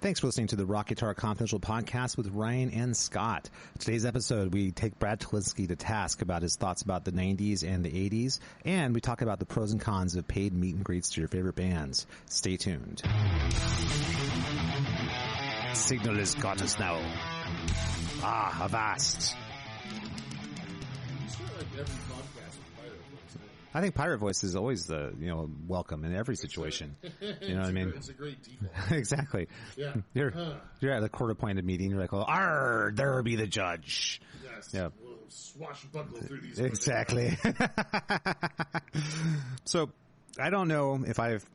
Thanks for listening to the Rock Guitar Confinetial Podcast with Ryan and Scott. Today's episode, we take Brad Tolinski to task about his thoughts about the 90s and the 80s, and we talk about the pros and cons of paid meet and greets to your favorite bands. Stay tuned. Signal has got us now. Ah, avast. I think pirate voice is always welcome in every situation. You know what I mean? It's a great default. Exactly. Yeah. You're at a court-appointed meeting. You're like, "Oh, arr, there be the judge." Yes. Yeah. We'll swashbuckle through these. Exactly. So, I don't know if I've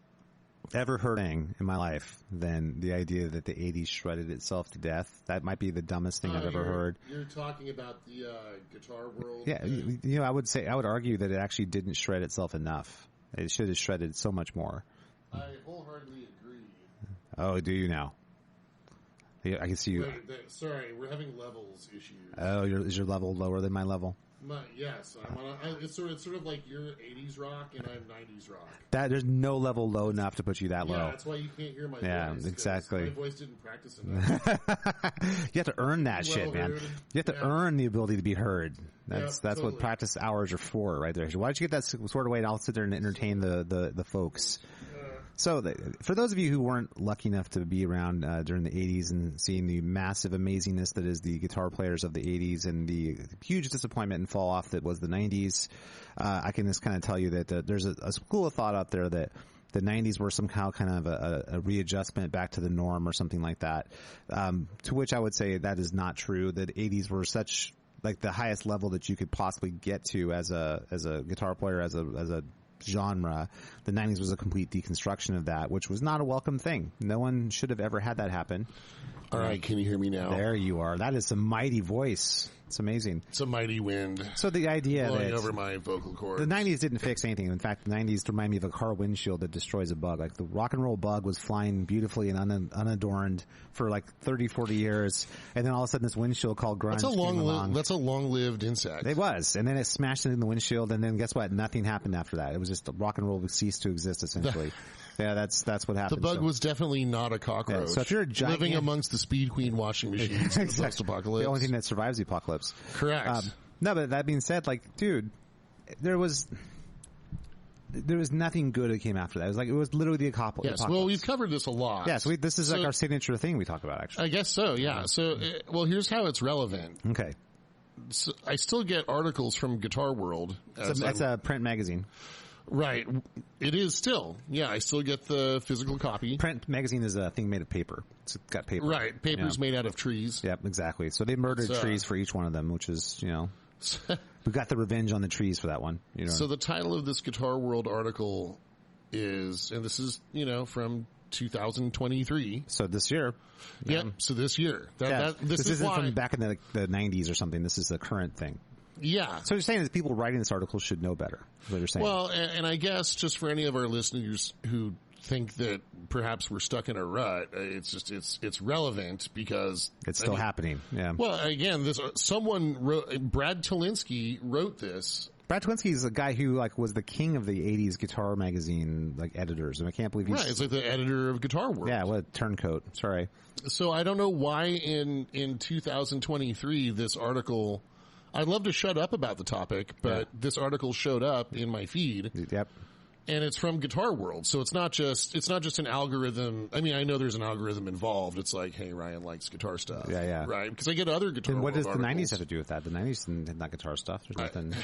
ever heard anything in my life than the idea that the 80s shredded itself to death. That might be the dumbest thing I've ever heard. You're talking about the Guitar World? Yeah, I would argue that it actually didn't shred itself enough. It should have shredded so much more. I wholeheartedly agree. Oh, do you now? Yeah, I can see you. Sorry, we're having levels issues. Oh, is your level lower than my level? Yes, I'm on. It's sort of like you're 80s rock and I'm 90s rock. There's no level low enough to put you that low. Yeah, that's why you can't hear my voice. Yeah, exactly. My voice didn't practice enough. You have to earn that shit, man. You have to earn the ability to be heard. That's totally. what practice hours are for, right there. Why don't you get that sort of way, and I'll sit there and entertain the folks. So, for those of you who weren't lucky enough to be around during the 80s and seeing the massive amazingness that is the guitar players of the 80s and the huge disappointment and fall off that was the 90s, I can just kind of tell you that there's a school of thought out there that the 90s were somehow kind of a readjustment back to the norm or something like that, to which I would say that is not true. That 80s were such, like, the highest level that you could possibly get to as a guitar player, as a genre. The 90s was a complete deconstruction of that, which was not a welcome thing. No one should have ever had that happen. All right, can you hear me now? There you are. That is a mighty voice. It's amazing. It's a mighty wind. So the idea blowing that over my vocal cords. The 90s didn't fix anything. In fact, the 90s remind me of a car windshield that destroys a bug. Like, the rock and roll bug was flying beautifully and unadorned for like 30, 40 years, and then all of a sudden this windshield called grunge came along. That's a long-lived insect. It was, and then it smashed it in the windshield, and then guess what? Nothing happened after that. It was just rock and roll ceased to exist, essentially. Yeah, that's what happened. The bug was definitely not a cockroach. Yeah, so if you're a giant, living amongst the Speed Queen washing machines in the post-apocalypse. The only thing that survives the apocalypse. Correct. No, but that being said, like, dude, there was nothing good that came after that. It was literally the apocalypse. Yes, well, we've covered this a lot. Yes, this is like our signature thing we talk about, actually. I guess so, yeah. So, well, here's how it's relevant. Okay. So I still get articles from Guitar World. It's a print magazine. Right. It is still. Yeah, I still get the physical copy. Print magazine is a thing made of paper. It's got paper. Right. Paper's made out of trees. Yep, exactly. So they murdered trees for each one of them, which is, we got the revenge on the trees for that one. So the title of this Guitar World article is, and this is, from 2023. So this year. Yep. So this year. This isn't from back in the 90s or something. This is the current thing. Yeah. So you're saying that people writing this article should know better, is what you're saying. Well, and I guess just for any of our listeners who think that perhaps we're stuck in a rut, it's relevant because it's still happening. Yeah. Well, again, Brad Tolinski wrote this. Brad Tolinski is a guy who was the king of the 80s guitar magazine editors, and I can't believe he's... Right, it's like the editor of Guitar World. Yeah, what a turncoat. Sorry. So I don't know why in 2023 this article... I'd love to shut up about the topic, but this article showed up in my feed. Yep. And it's from Guitar World, so it's not just an algorithm. I mean, I know there's an algorithm involved. It's like, hey, Ryan likes guitar stuff. Yeah. Right? Because I get other Guitar World articles. What does the 90s have to do with that? The 90s did not guitar stuff. There's nothing,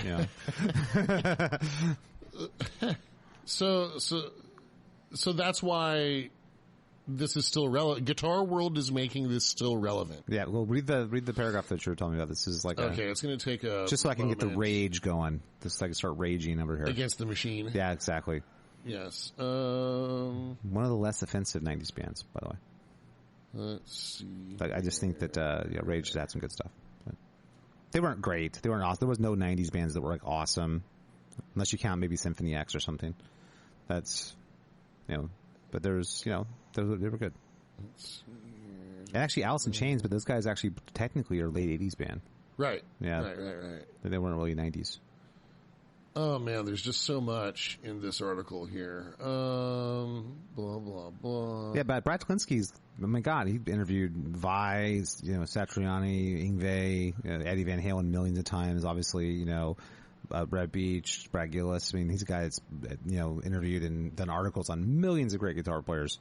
So that's why this is still relevant. Guitar World is making this still relevant. Yeah, well, read the paragraph that you were telling me about. This is like it's going to take a just so I can get the rage going. Just so I can start raging over here against the machine. Yeah, exactly. Yes. One of the less offensive 90s bands, by the way. Let's see. I just think that Rage had some good stuff. But they weren't great. They weren't awesome. There was no 90s bands that were awesome, unless you count maybe Symphony X or something. That's but there's they were good. And actually Alice in Chains, but those guys actually technically are late 80s band. Right. Yeah. Right. They weren't really 90s. Oh man, there's just so much in this article here. Blah blah blah. Yeah, but Brad Tolinski's oh my God, he interviewed Vai, Satriani, Yngwie, Eddie Van Halen millions of times. Obviously, Brad Beach, Brad Gillis. I mean, he's a guy that's, interviewed and done articles on millions of great guitar players.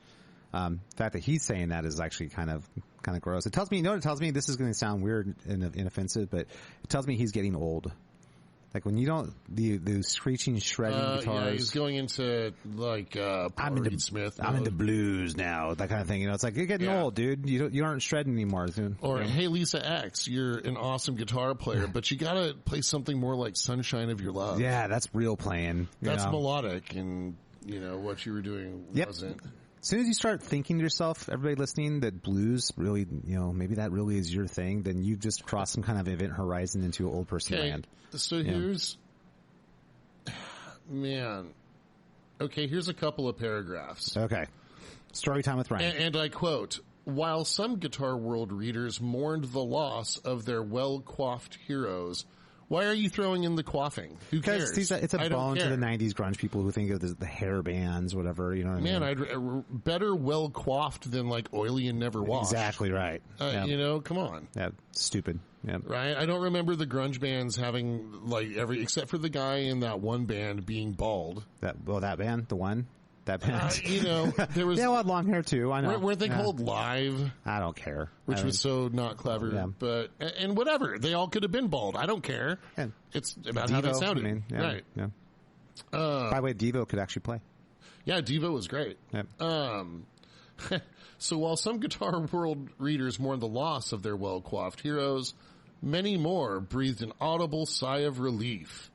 The fact that he's saying that is actually kind of gross. It tells me, it tells me? This is going to sound weird and inoffensive, but it tells me he's getting old. Like when you don't, the screeching, shredding guitars. Yeah, he's going into I'm into Smith. I'm into blues now, that kind of thing. It's like you're getting old, dude. You aren't shredding anymore. Or hey, Lisa X, you're an awesome guitar player, but you gotta play something more like "Sunshine of Your Love." Yeah, that's real playing. That's melodic, and what you were doing wasn't. As soon as you start thinking to yourself, everybody listening, that blues really, maybe that really is your thing, then you've just crossed some kind of event horizon into old person land. So here's a couple of paragraphs. Okay. Story time with Ryan. And I quote, while some Guitar World readers mourned the loss of their well-coiffed heroes, why are you throwing in the quaffing? Who cares? Because it's a bone to the 90s grunge people who think of the hair bands, whatever, you know what I mean? I'd better well-coiffed than oily and never washed. Exactly right. Come on. Yeah, stupid. Yeah. Right? I don't remember the grunge bands having, except for the guy in that one band being bald. That band? The one? That band? There was... They all had long hair, too. I know. Weren't they called Live? I don't care. Which was so not clever. Yeah. But, and whatever. They all could have been bald. I don't care. Yeah. It's about how they sounded. Right. Yeah. By the way, Devo could actually play. Yeah, Devo was great. Yeah. So while some Guitar World readers mourn the loss of their well-coiffed heroes, many more breathed an audible sigh of relief.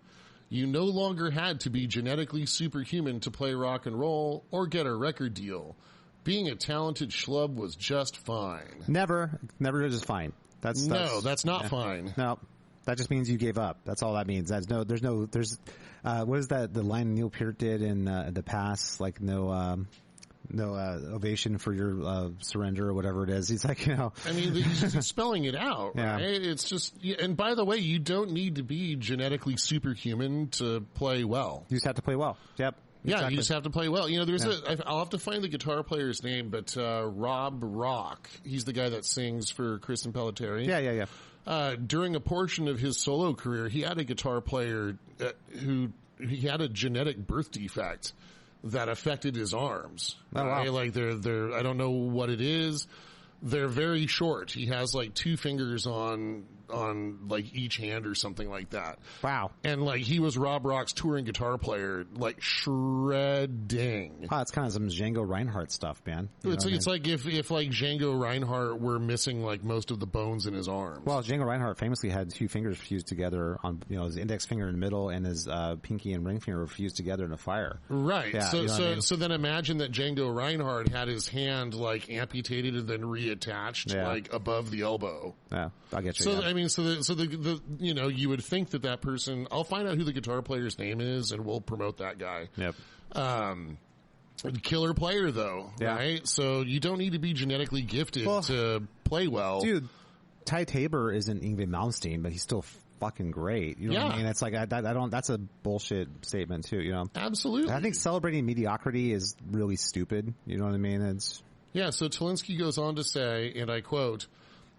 You no longer had to be genetically superhuman to play rock and roll or get a record deal. Being a talented schlub was just fine. Never just fine. That's not fine. No, that just means you gave up. That's all that means. What is that? The line Neil Peart did in the past, no ovation for your surrender or whatever it is. He's like, I mean, he's just spelling it out, right? It's just, and by the way, you don't need to be genetically superhuman to play well. You just have to play well. Yep. Yeah, exactly. You just have to play well. I'll have to find the guitar player's name, but Rob Rock, he's the guy that sings for Kristen Pelletieri. Yeah. During a portion of his solo career, he had a guitar player he had a genetic birth defect that affected his arms. Oh, wow. They're I don't know what it is. They're very short. He has 2 fingers on each hand or something like that. Wow. And he was Rob Rock's touring guitar player, shredding. Wow, it's kind of some Django Reinhardt stuff, man. It's like if Django Reinhardt were missing most of the bones in his arms. Well, Django Reinhardt famously had 2 fingers fused together on, his index finger in the middle and his pinky and ring finger were fused together in a fire. Right. Yeah, so then imagine that Django Reinhardt had his hand amputated and then reattached above the elbow. Yeah, I get you. So I mean, the you would think that person. I'll find out who the guitar player's name is, and we'll promote that guy. Yep. Killer player though, right? So you don't need to be genetically gifted to play well, dude. Ty Tabor isn't Yngwie Malmsteen, but he's still fucking great. You know what I mean? It's I don't. That's a bullshit statement too. Absolutely. I think celebrating mediocrity is really stupid. You know what I mean? It's. Yeah, so Tolinski goes on to say, and I quote,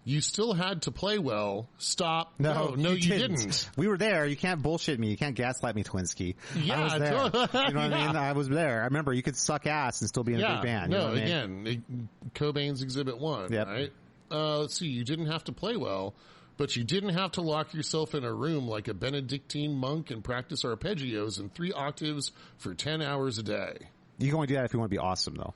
"You still had to play well. Stop. No, you didn't. We were there. You can't bullshit me. You can't gaslight me, Tolinski. Yeah, I was there. You know what I mean? I was there. I remember you could suck ass and still be in a big band. No, you know what I mean? Cobain's Exhibit 1, right? Let's see. You didn't have to play well, but you didn't have to lock yourself in a room like a Benedictine monk and practice arpeggios in 3 octaves for 10 hours a day. You can only do that if you want to be awesome, though.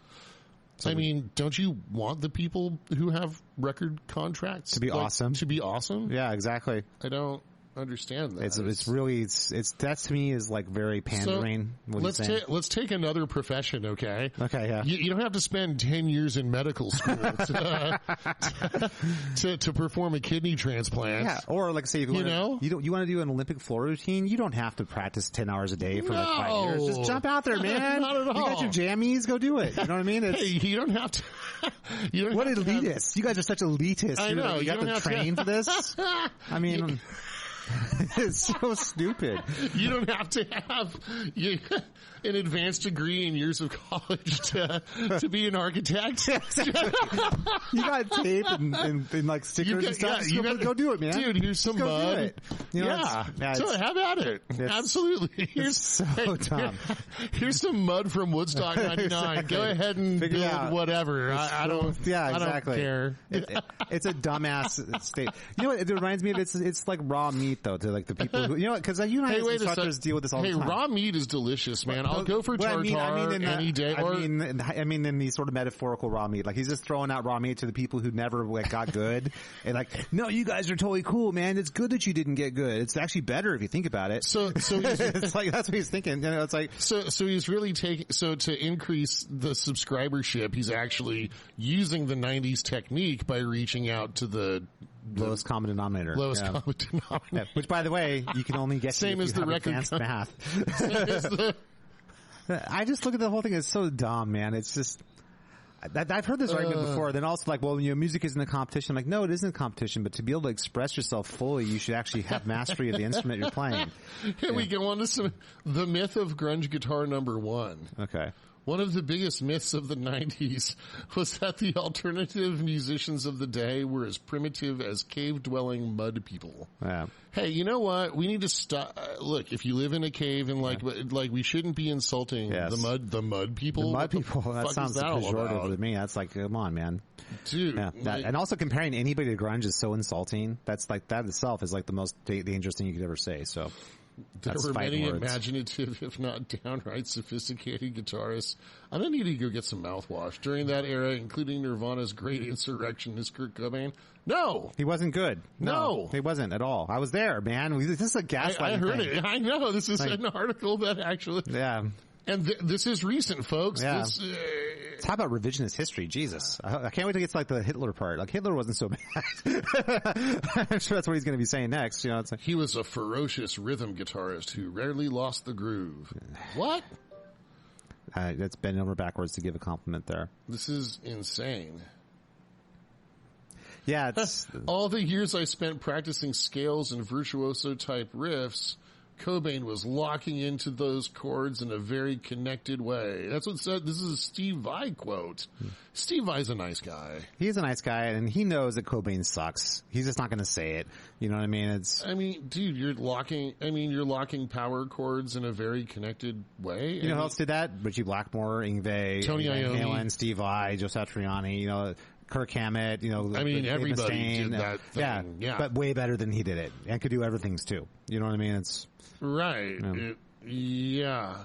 So don't you want the people who have record contracts to be awesome? To be awesome? Yeah, exactly. I don't understand that. It's really that to me is very pandering. So let's take another profession, okay? Okay, yeah. You don't have to spend 10 years in medical school to perform a kidney transplant. Yeah, or say if you want to do an Olympic floor routine, you don't have to practice 10 hours a day for 5 years. Just jump out there, man. Not at all. You got your jammies, go do it. You know what I mean? Hey, you don't have to. What elitists? You guys are such elitists. I know. You have to train for this. I mean. It's so stupid. You don't have to have an advanced degree in years of college to be an architect. You got tape and like stickers and stuff. Go do it, man. Dude, here's some mud. So have at it. Absolutely. Here's so dumb. Here's some mud from Woodstock 99. Exactly. Go ahead and build whatever. I don't care. It's a dumbass state. You know what it reminds me of? It's like raw meat though, to like the people who, you know, because you and I as instructors deal with this all the time. Hey, raw meat is delicious, man. I'll go for tartare any day. I mean in the sort of metaphorical raw meat. Like he's just throwing out raw meat to the people who never like got good, and like, no, you guys are totally cool, man. It's good that you didn't get good. It's actually better if you think about it. So it's like that's what he's thinking. You know, it's like so he's really taking to increase the subscribership. He's actually using the '90s technique by reaching out to the lowest common denominator. Common denominator. Yeah, which, by the way, you can only get same as the record advanced math. I just look at the whole thing as so dumb, man. It's just I've heard this argument before. Then also like, well, you know, music isn't a competition. I'm like, no, it isn't a competition. But to be able to express yourself fully, you should actually have mastery of the instrument you're playing. Here we go on to the myth of grunge guitar number 1. Okay. One of the biggest myths of the 90s was that the alternative musicians of the day were as primitive as cave-dwelling mud people. Yeah. Hey, you know what? We need to stop. Look, if you live in a cave and like we shouldn't be insulting the mud people. The mud people. That sounds pejorative to me. That's like, come on, man. Dude. Yeah, and also comparing anybody to grunge is so insulting. That's like, that itself is like the most dangerous thing you could ever say. So. There were many imaginative, if not downright sophisticated guitarists. I'm going to need to go get some mouthwash. During that era, including Nirvana's great insurrectionist Kurt Cobain. No! He wasn't good. No. He wasn't at all. I was there, man. This is a gaslighting I heard thing. it. I know. This is an article that actually... Yeah. And this is recent, folks. Yeah. Talk about revisionist history. Jesus. I can't wait to get to like the Hitler part. Like Hitler wasn't so bad. I'm sure that's what he's going to be saying next. You know, it's like, he was a ferocious rhythm guitarist who rarely lost the groove. What? That's bending over backwards to give a compliment there. This is insane. Yeah. It's all the years I spent practicing scales and virtuoso type riffs, Cobain was locking into those chords in a very connected way. That's what said. This is a Steve Vai quote. Steve Vai's a nice guy. He's a nice guy, and he knows that Cobain sucks. He's just not going to say it. You know what I mean? Dude, you're locking power chords in a very connected way. You know who else did that? Richie Blackmore, Yngwie, Tony Iommi, Halen, Steve Vai, Joe Satriani. You know. Kirk Hammett, you know. Everybody did that thing. Yeah, but way better than he did it, and could do other things too. You know what I mean? It's right. Yeah,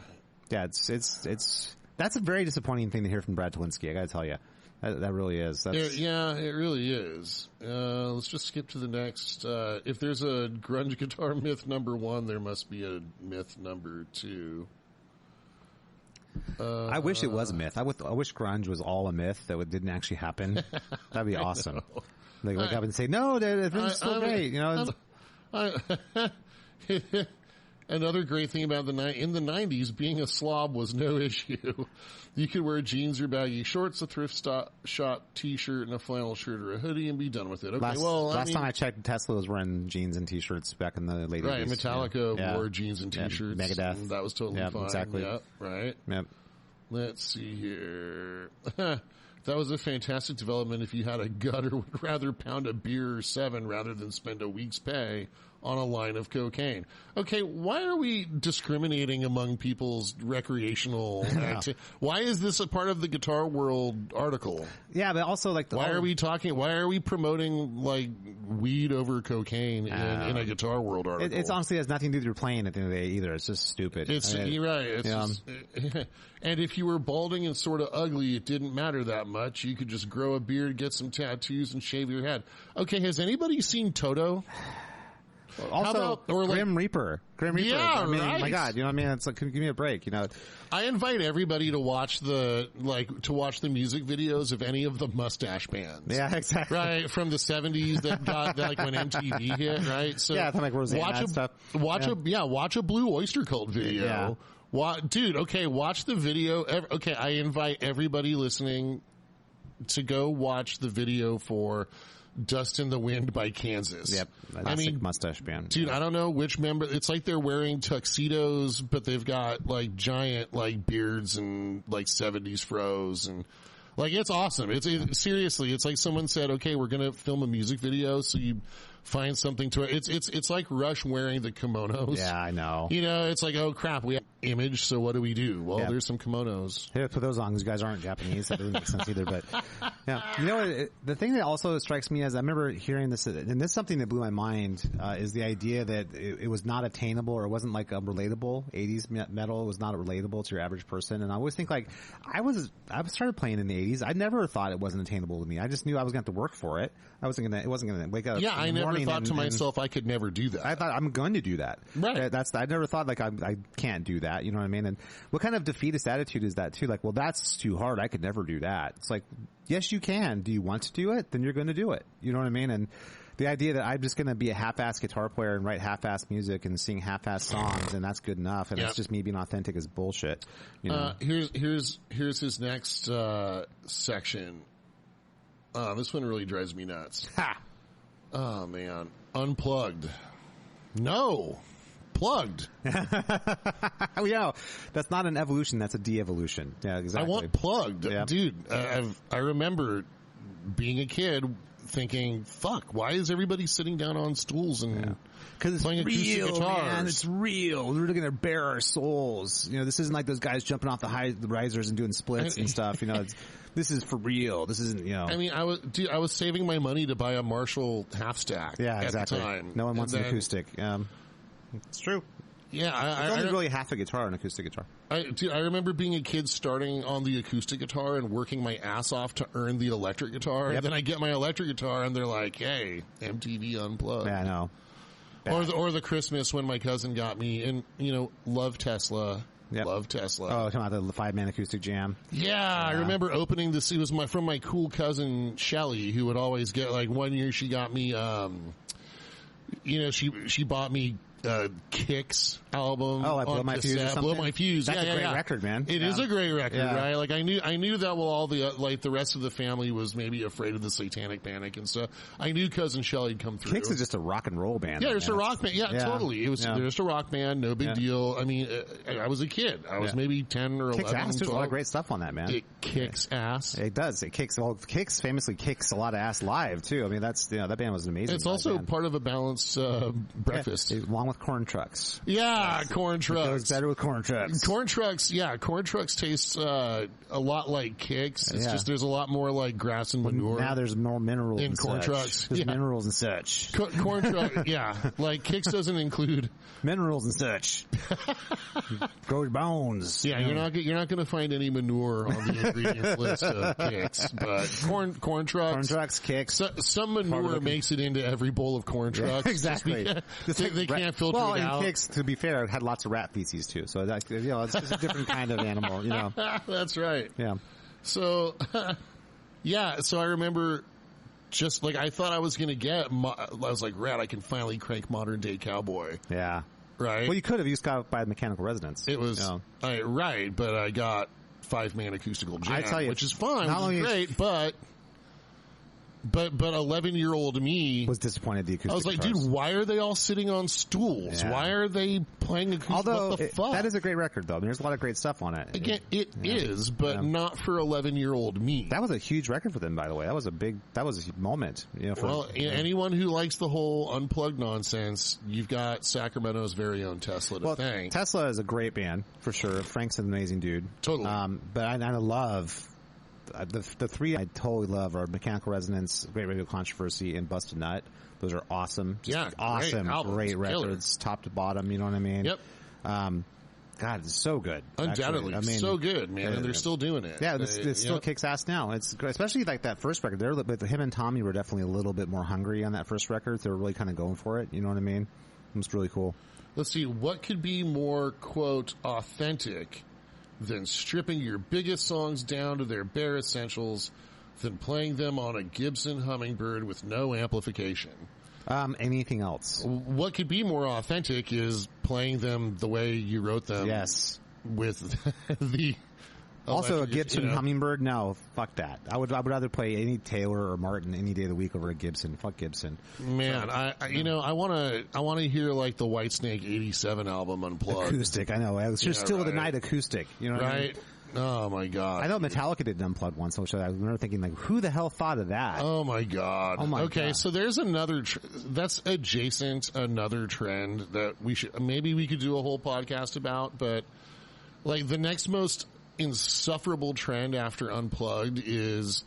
it's that's a very disappointing thing to hear from Brad Tolinski. I got to tell you, that really is. It really is. Let's just skip to the next. If there's a grunge guitar myth number 1, there must be a myth number 2. I wish it was a myth. I wish grunge was all a myth that didn't actually happen. That'd be awesome. They wake up and say, "No, everything's still great." You know. Another great thing about in the 90s, being a slob was no issue. You could wear jeans or baggy shorts, a thrift shop T-shirt, and a flannel shirt or a hoodie, and be done with it. Okay, last time I checked, Tesla was wearing jeans and T-shirts back in the late 80s. Right, Metallica wore jeans and T-shirts. Megadeth. And that was totally fine. Exactly. Yep, right. Yep. Let's see here. That was a fantastic development if you had a gut or would rather pound a beer or 7 rather than spend a week's pay on a line of cocaine. Okay, why are we discriminating among people's recreational activity? Why is this a part of the Guitar World article? Yeah, but also like why are we promoting like weed over cocaine in a Guitar World article? It's honestly has nothing to do with your playing at the end of the day either. It's just stupid. You're right. It's just, and if you were balding and sort of ugly, it didn't matter that much. You could just grow a beard, get some tattoos, and shave your head. Okay, has anybody seen Toto? Also, Grim Reaper. Yeah, I mean, right. My God, you know what I mean? It's like, give me a break, you know. I invite everybody to watch the music videos of any of the mustache bands. Yeah, exactly. Right, from the 70s that got like when MTV hit, right? So yeah, like Rosanna and stuff. Watch a Blue Oyster Cult video. Yeah. Dude, okay, watch the video. I invite everybody listening to go watch the video for Dust in the Wind by Kansas. Yep. Mustache band. Dude, I don't know which member. It's like they're wearing tuxedos, but they've got like giant like beards and like 70s fros, and like it's awesome. Seriously, it's like someone said, okay, we're going to film a music video, so you find something to it. It's like Rush wearing the kimonos. Yeah, I know. You know, it's like, oh crap, we have Image, so what do we do? Well, there's some kimonos. Yeah, put those on because you guys aren't Japanese. That doesn't make sense either. But yeah, you know what? The thing that also strikes me as I remember hearing this, and this is something that blew my mind, is the idea that it was not attainable or it wasn't like a relatable 80s metal. It was not relatable to your average person. And I always think like I started playing in the 80s. I never thought it wasn't attainable to me. I just knew I was going to have to work for it. It wasn't going to wake up. Yeah, I never thought to myself I could never do that. I thought I'm going to do that. Right. I never thought like I can't do that. You know what I mean? And what kind of defeatist attitude is that too? Like, well, that's too hard. I could never do that. It's like, yes, you can. Do you want to do it? Then you're going to do it. You know what I mean? And the idea that I'm just going to be a half-ass guitar player and write half-ass music and sing half-ass songs and that's good enough and it's just me being authentic is bullshit. You know? Here's his next section. This one really drives me nuts. Ha! Oh man, Unplugged. No, plugged. Yeah, that's not an evolution. That's a de-evolution. Yeah, exactly. I want plugged, dude. I remember being a kid thinking, "Fuck, why is everybody sitting down on stools and because playing acoustic guitars? Man, it's real. We're going to bare our souls. You know, this isn't like those guys jumping off the risers and doing splits and stuff. You know, this is for real. This isn't, you know. I mean, I was saving my money to buy a Marshall half stack. Yeah, exactly. At the time. No one wants an acoustic. It's true. Yeah, it's only really half a guitar, an acoustic guitar. I remember being a kid starting on the acoustic guitar and working my ass off to earn the electric guitar. Yep. And then I get my electric guitar and they're like, hey, MTV Unplugged. Yeah, I know. Or the Christmas when my cousin got me, and, you know, love Tesla. Yep. Love Tesla. Oh, talking about the 5-man acoustic jam. Yeah, I remember opening this. It was from my cool cousin Shelly, who would always get, like, one year she got me, you know, she bought me Kicks album. Oh, like Blow My Fuse or something? Blow My Fuse. That's a great record, man. It is a great record, right? Like I knew that while all the like the rest of the family was maybe afraid of the Satanic Panic and stuff. I knew Cousin Shelly'd come through. Kicks is just a rock and roll band. Yeah, it's a rock band. Yeah, totally. It was just a rock band, no big deal. I mean, I was a kid. I was maybe 10 or 11. Kicks ass. There's a lot of great stuff on that, man. It kicks ass. It does. It kicks. Well, Kicks famously kicks a lot of ass live too. I mean, that's that band was amazing. It's also part of a balanced breakfast, along with Corn Trucks. Yeah, Corn Trucks. It goes better with Corn Trucks. Corn Trucks tastes a lot like Kicks. It's just there's a lot more like grass and manure. Now there's more minerals in Corn Trucks. There's minerals and such. Corn Trucks, like Kicks doesn't include minerals and such. Grows bones. Yeah, you're not going to find any manure on the ingredients list of Kicks, but Corn Trucks, Kicks. Some manure makes it into every bowl of Corn Trucks. Exactly. They can't filter it out. And Kicks, to be fair, had lots of rat feces too, so that, you know, it's just a different kind of animal, you know. That's right. Yeah. So, so I remember just like I thought I was going to get. I was like, "Rad, I can finally crank Modern Day Cowboy." Yeah. Right. Well, you could have. You just got by Mechanical Resonance. It was right, but I got 5-man acoustical jam, I tell you, which is fine, which is great, but 11-year-old me was disappointed the acoustic I was like, guitars. dude, why are they all sitting on stools? Why are they playing acoustic? Although what the fuck? That is a great record, though. There's a lot of great stuff on it. Again, it is, but not for 11-year-old me. That was a huge record for them, by the way. That was a moment. You know, anyone who likes the whole Unplugged nonsense, you've got Sacramento's very own Tesla to thank. Tesla is a great band, for sure. Frank's an amazing dude. Totally. But I love... The three I totally love are Mechanical Resonance, Great Radio Controversy, and Busted Nut. Those are awesome. Awesome. Great records, top to bottom, you know what I mean? Yep. God, it's so good. Undoubtedly. Actually. I mean, so good, man. And they're still doing it. Yeah, it still kicks ass now. It's great. Especially like that first record. But him and Tommy were definitely a little bit more hungry on that first record. They were really kind of going for it. You know what I mean? It was really cool. Let's see. What could be more, quote, authentic than stripping your biggest songs down to their bare essentials, than playing them on a Gibson Hummingbird with no amplification? Anything else? What could be more authentic is playing them the way you wrote them. Yes. With the Also, a Gibson Hummingbird? No, fuck that. I would rather play any Taylor or Martin any day of the week over a Gibson. Fuck Gibson. Man, I want to hear like the Whitesnake '87 album unplugged. Acoustic, I know. It's just still the night acoustic. You know what I mean? Oh my god! I know Metallica did an unplugged once, which I remember thinking, like, who the hell thought of that? Oh my god! Okay, god. so there's another that's adjacent, another trend that we could do a whole podcast about, but like the next most insufferable trend after unplugged is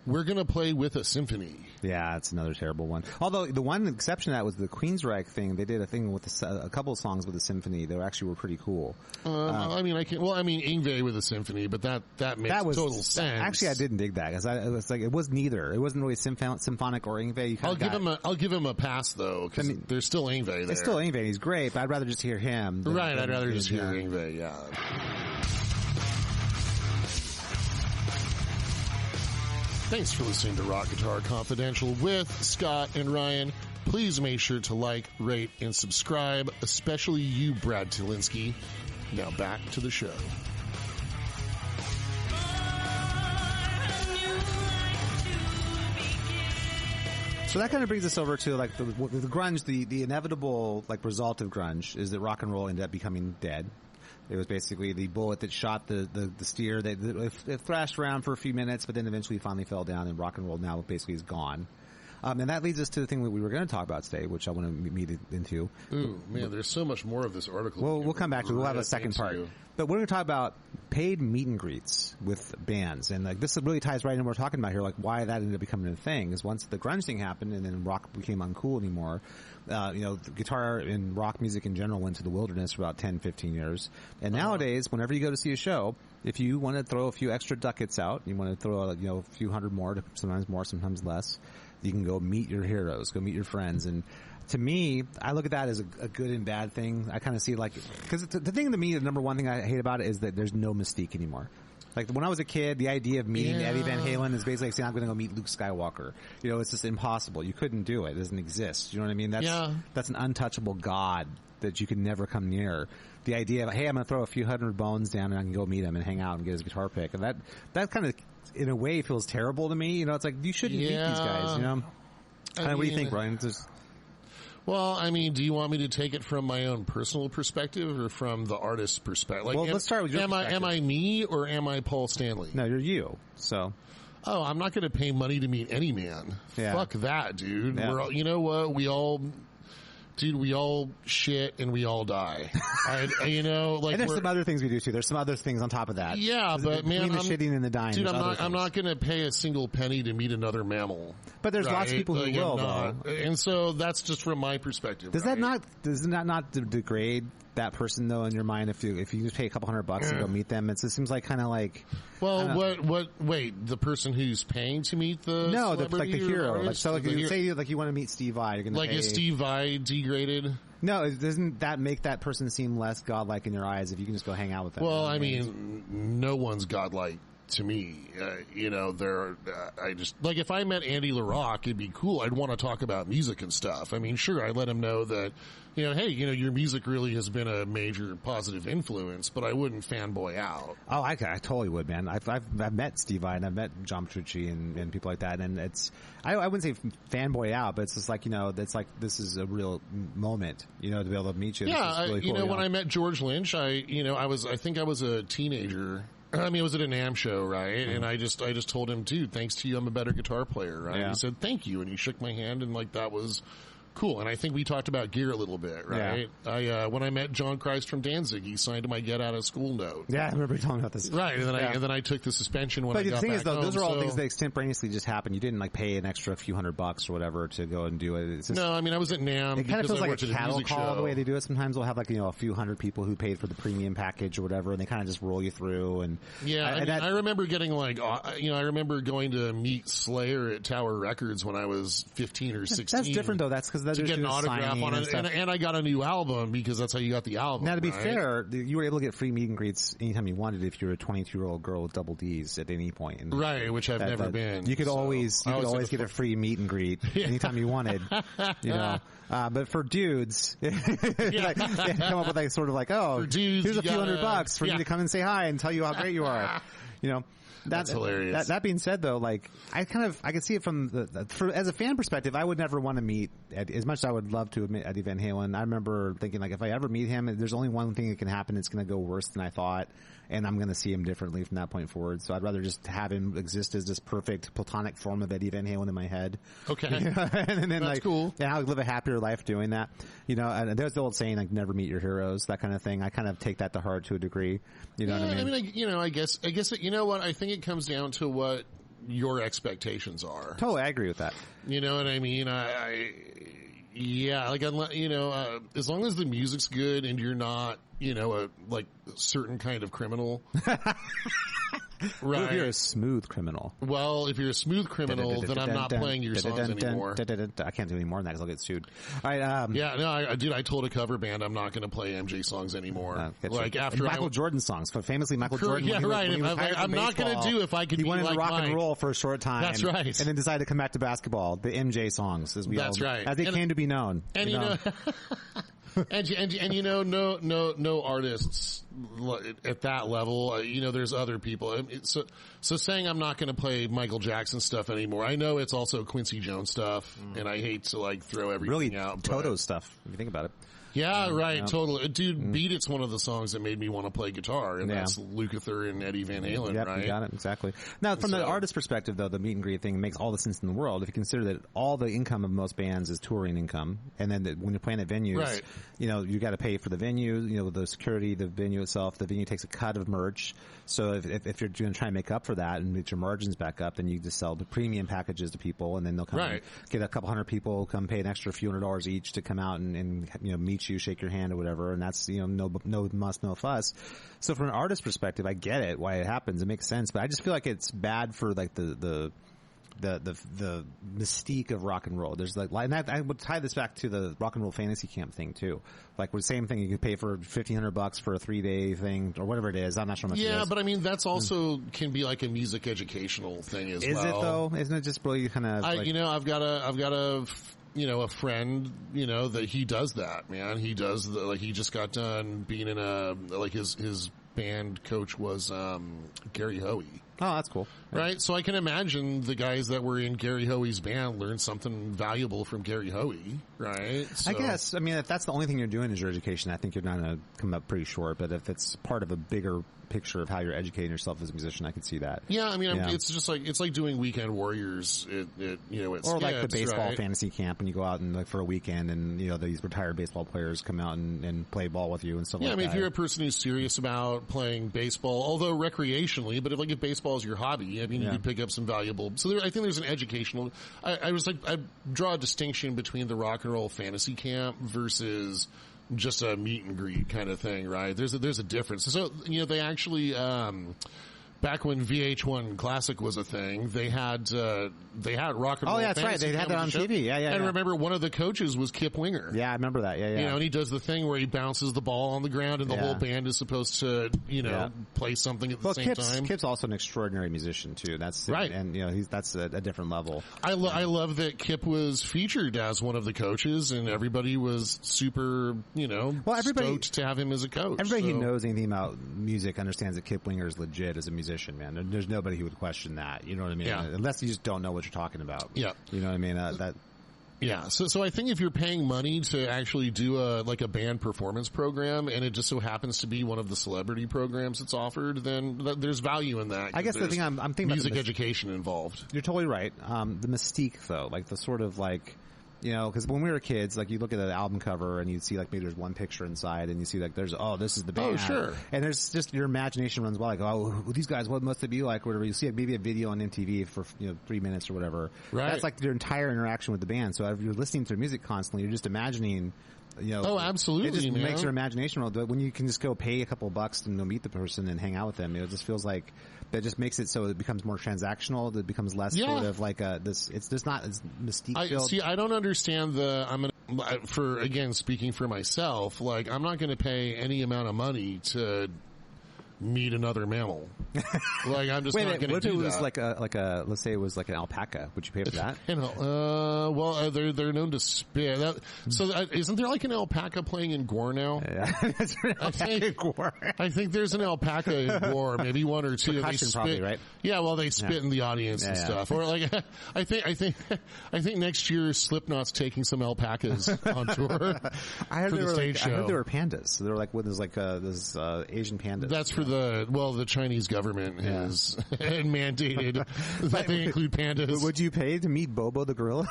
we're gonna play with a symphony. Yeah, it's another terrible one. Although the one exception to that was the Queensryche thing. They did a thing with a couple of songs with a symphony that actually were pretty cool. Yngwie with a symphony, but that makes total sense. Actually, I didn't dig that because it was neither. It wasn't really symphonic or Yngwie. I'll give him a pass though, because there's still Yngwie there. There's still Yngwie. He's great, but I'd rather just hear him. I'd rather just hear Yngwie. Yeah. Thanks for listening to Rock Guitar Confidential with Scott and Ryan. Please make sure to like, rate, and subscribe, especially you, Brad Tolinski. Now back to the show. So that kind of brings us over to like the grunge. The inevitable like result of grunge is that rock and roll ended up becoming dead. It was basically the bullet that shot the steer. It thrashed around for a few minutes, but then eventually finally fell down, and rock and roll now basically is gone. And that leads us to the thing that we were going to talk about today, which I want to meet into. Ooh, man, there's so much more of this article. Well, we'll come back to it. We'll have a second part. But we're going to talk about paid meet and greets with bands. And like this really ties right in what we're talking about here, like why that ended up becoming a thing is once the grunge thing happened and then rock became uncool anymore, guitar and rock music in general went to the wilderness for about 10, 15 years. And nowadays, whenever you go to see a show, if you want to throw a few extra ducats out, you want to throw a few hundred more, sometimes more, sometimes less, you can go meet your heroes, go meet your friends. And to me, I look at that as a good and bad thing. I kind of see because the thing to me, the number one thing I hate about it is that there's no mystique anymore. Like when I was a kid, the idea of meeting Eddie Van Halen is basically like saying I'm going to go meet Luke Skywalker. It's just impossible. You couldn't do it. It doesn't exist. You know what I mean? That's an untouchable god that you can never come near. The idea of, hey, I'm going to throw a few hundred bones down and I can go meet him and hang out and get his guitar pick. And that kind of, in a way, feels terrible to me. It's like, you shouldn't meet these guys, what do you think, Brian? Well, I mean, do you want me to take it from my own personal perspective or from the artist's perspective? Like, let's start with your perspective. Am I me or am I Paul Stanley? No, you're you. So. Oh, I'm not going to pay money to meet any man. Yeah. Fuck that, dude. Yeah. You know what? We all shit and we all die. And there's some other things we do too. There's some other things on top of that. Yeah, but man, the shitting and the dying. Dude, I'm not going to pay a single penny to meet another mammal. But there's lots of people who will, though. And so that's just from my perspective. Does that not degrade that person though in your mind if you just pay a couple $100 and go meet them? It seems like kind of like. Well, wait, the person who's paying to meet the like the hero. Like, so say you want to meet Steve Vai, you're going to pay. Is Steve Vai degraded? No, doesn't that make that person seem less godlike in your eyes if you can just go hang out with them? Well, I mean, no one's godlike to me. I just like if I met Andy LaRocque, it'd be cool. I'd want to talk about music and stuff. I mean, sure, I'd let him know that, hey, your music really has been a major positive influence, but I wouldn't fanboy out. Oh, I totally would, man. I've met Steve Vai and I've met John Petrucci and people like that, and it's I wouldn't say fanboy out, but it's just like it's like this is a real moment, to be able to meet you. Yeah, really cool, when I met George Lynch, I think I was a teenager. I mean, it was at a NAMM show, right? Mm-hmm. And I just told him, dude, thanks to you, I'm a better guitar player, right? Yeah. He said, thank you. And he shook my hand and that was cool. And I think we talked about gear a little bit, right? Yeah. When I met John Christ from Danzig, he signed my get out of school note. Yeah, I remember you talking about this. Right. And then I took the suspension when I got back home. But the thing is, though, those are all things that extemporaneously just happened. You didn't pay an extra few $100 or whatever to go and do it. It's just, no, I mean, I was at NAMM. It kind of feels like a cattle call the way they do it. Sometimes we'll have a few hundred people who paid for the premium package or whatever, and they kind of just roll you through. And yeah, I remember getting I remember going to meet Slayer at Tower Records when I was 15 or 16. That's different though. That's because to get an autograph on it, and I got a new album because that's how you got the album. Now, to be fair, you were able to get free meet and greets anytime you wanted if you were a 22-year-old girl with double D's at any point. And right, which I've never been. You could always get a free meet and greet anytime you wanted. You know, but for dudes, come up with like sort of like, oh, dudes, here's a few $100 for you to come and say hi and tell you how great you are. You know. That's hilarious. That being said, though, like I can see it from as a fan perspective. I would never want to meet as much as I would love to meet Eddie Van Halen. I remember thinking like if I ever meet him, there's only one thing that can happen. It's going to go worse than I thought, and I'm going to see him differently from that point forward. So I'd rather just have him exist as this perfect platonic form of Eddie Van Halen in my head. Okay, and then that's like cool. And I'll live a happier life doing that. You know, and there's the old saying like never meet your heroes, that kind of thing. I kind of take that to heart to a degree. You know what I mean? I guess you know what? I think it comes down to what your expectations are. Totally, I agree with that. You know what I mean? As long as the music's good and you're not, a certain kind of criminal. Right. If you're a smooth criminal. Well, if you're a smooth criminal, then I'm not playing your songs anymore. I can't do any more than that because I'll get sued. All right. I told a cover band I'm not going to play MJ songs anymore. After Michael Jordan songs, but famously Michael Jordan. Yeah, right. I'm not going to do if I could be like He went into rock and roll for a short time. That's right. And then decided to come back to basketball. The MJ songs, as they came to be known. And no artists at that level. There's other people. So saying I'm not going to play Michael Jackson stuff anymore. I know it's also Quincy Jones stuff, and I hate to throw everything out. Toto stuff, if you think about it. Yeah, right, totally. Dude, Beat It's one of the songs that made me want to play guitar, and that's Lukather and Eddie Van Halen, right? You got it, exactly. Now, from the artist perspective, though, the meet and greet thing makes all the sense in the world if you consider that all the income of most bands is touring income, and then when you're playing at venues, you got to pay for the venue, the security, the venue itself. The venue takes a cut of merch, so if you're going to try and make up for that and get your margins back up, then you just sell the premium packages to people, and then they'll come and get a couple hundred people, come pay an extra few $100 each to come out and meet you, shake your hand or whatever, and that's no muss, no fuss. So from an artist perspective, I get it why it happens. It makes sense, but I just feel like it's bad for like the mystique of rock and roll. There's and that, I would tie this back to the rock and roll fantasy camp thing too. Like with the same thing, you could pay for $1,500 for a 3-day thing or whatever it is. I'm not sure how much. Yeah, but I mean that's also can be like a music educational thing as well. Is it though? Isn't it just really kind of? I've got a friend, that he does that, man. He does he just got done being in his band coach was, Gary Hoey. Oh, that's cool. Right? So I can imagine the guys that were in Gary Hoey's band learned something valuable from Gary Hoey, right? So, I guess. I mean, if that's the only thing you're doing is your education, I think you're going to come up pretty short. But if it's part of a bigger picture of how you're educating yourself as a musician, I could see that. Yeah, I mean, it's just it's like doing Weekend Warriors at or Skips, like the baseball right? fantasy camp, and you go out and for a weekend, and these retired baseball players come out and play ball with you and stuff like that. Yeah, I mean, if you're a person who's serious about playing baseball, although recreationally, but if baseball is your hobby, I mean, you could pick up some valuable. So I think there's an educational. I draw a distinction between the rock and roll fantasy camp versus just a meet and greet kind of thing, right? There's a difference. So they actually back when VH1 Classic was a thing, they had rock and roll. Oh, yeah, that's right. They had that on TV. Yeah. And remember, one of the coaches was Kip Winger. Yeah, I remember that. Yeah. And he does the thing where he bounces the ball on the ground, and the whole band is supposed to, play something at the same time. Kip's also an extraordinary musician too. That's right, and that's a different level. I love that Kip was featured as one of the coaches, and everybody was super, stoked to have him as a coach. Everybody who knows anything about music understands that Kip Winger is legit as a musician, man. There's nobody who would question that. You know what I mean? Yeah. Unless you just don't know what you're talking about. Yeah. You know what I mean? Yeah. So I think if you're paying money to actually do a band performance program, and it just so happens to be one of the celebrity programs that's offered, then there's value in that. I guess the thing I'm thinking music education involved. You're totally right. The mystique though, the sort of because when we were kids, you look at the album cover and you see maybe there's one picture inside, and you see this is the band. Oh, sure. And there's just your imagination runs wild. These guys, what must they be like? Whatever. You see maybe a video on MTV for 3 minutes or whatever. Right. That's your entire interaction with the band. So if you're listening to their music constantly, you're just imagining Oh, absolutely, it just man. makes your imagination roll. But when you can just go pay a couple of bucks and go meet the person and hang out with them, it just feels like that just makes it so it becomes more transactional. It becomes less sort of like this. It's just not as mystique filled. See, I don't understand speaking for myself, like I'm not going to pay any amount of money to meet another mammal. Like I'm just not going to do that. What if it was like a let's say it was like an alpaca? Would you pay for that? They're known to spit. Isn't there like an alpaca playing in Gore now? Yeah, that's an alpaca in Gore. I think there's an alpaca in Gore, maybe one or two. Percussion, probably, right? Yeah, well, they spit in the audience and stuff. Or like, I think next year Slipknot's taking some alpacas on tour. I heard for the stage show. I heard there were pandas. So they were like, there's Asian pandas. That's for the Chinese government has mandated that they include pandas. Would you pay to meet Bobo the gorilla?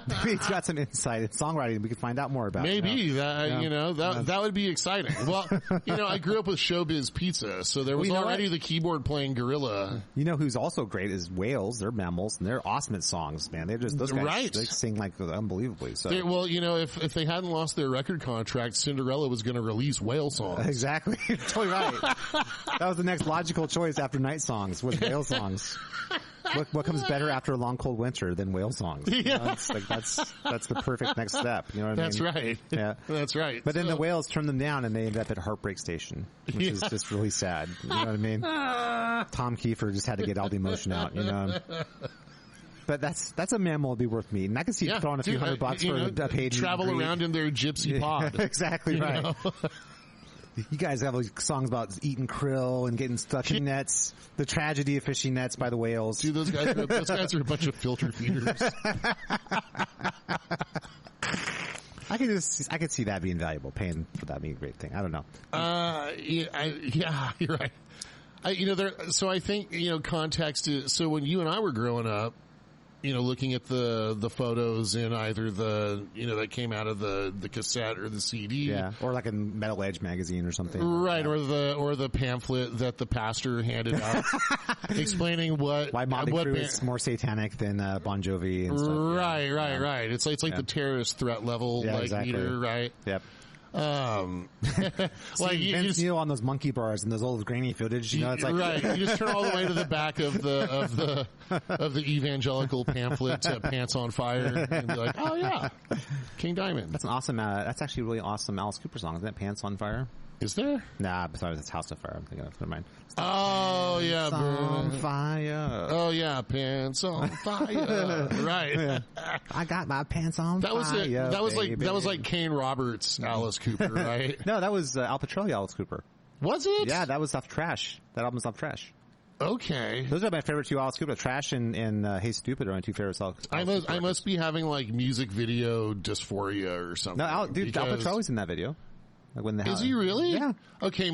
Maybe he's got some insight in songwriting we could find out more about. Maybe that would be exciting. Well, I grew up with Showbiz Pizza, so there was already the keyboard playing gorilla. You know who's also great is whales. They're mammals and they're awesome at songs, man. They're just those guys. Right. They sing like unbelievably. So if they hadn't lost their record contract, Cinderella was going to release whale songs. Exactly. You're totally right. That was the next logical choice after Night Songs was whale songs. What comes better after a long cold winter than whale songs? Yeah. It's like that's the perfect next step. You know what I mean? That's right. Yeah. That's right. But then the whales turn them down and they end up at Heartbreak Station, which is just really sad. You know what I mean? Tom Kiefer just had to get all the emotion out, But that's a mammal would be worth meeting. I can see throwing a few $100 for a page. Travel around in their gypsy pod. Exactly right. You guys have like songs about eating krill and getting stuck in nets. The tragedy of fishing nets by the whales. Dude, those guys are a bunch of filter feeders. I could see that being valuable. Paying for that being a great thing. I don't know. Yeah, you're right. So I think context is. So when you and I were growing up, looking at the photos in either that came out of the cassette or the CD. Yeah. Or like a Metal Edge magazine or something. Right. Yeah. Or the pamphlet that the pastor handed out explaining why Motley Crue is more satanic than Bon Jovi and stuff. Right. It's like the terrorist threat level meter, right? Yep. Like Vince Neil on those monkey bars and those old grainy footage, it's like right. You just turn all the way to the back of the evangelical pamphlet to Pants on Fire and be like, oh yeah, King Diamond. That's an awesome. That's actually a really awesome Alice Cooper song. Isn't that Pants on Fire? Is there? Nah, besides it's House of Fire. I'm thinking of. Never mind. Oh yeah, on fire. Oh yeah, pants on fire. Right. Yeah. I got my pants on fire. That was like Kane Roberts, Alice Cooper, right? No, that was Al Pitrelli, Alice Cooper. Was it? Yeah, that was off Trash. That album's off Trash. Okay. Those are my favorite two Alice Cooper. Trash and Hey Stupid are my two favorites. I must be having like music video dysphoria or something. No, Al Pitrelli's in that video. Like when is he really? Yeah. Okay,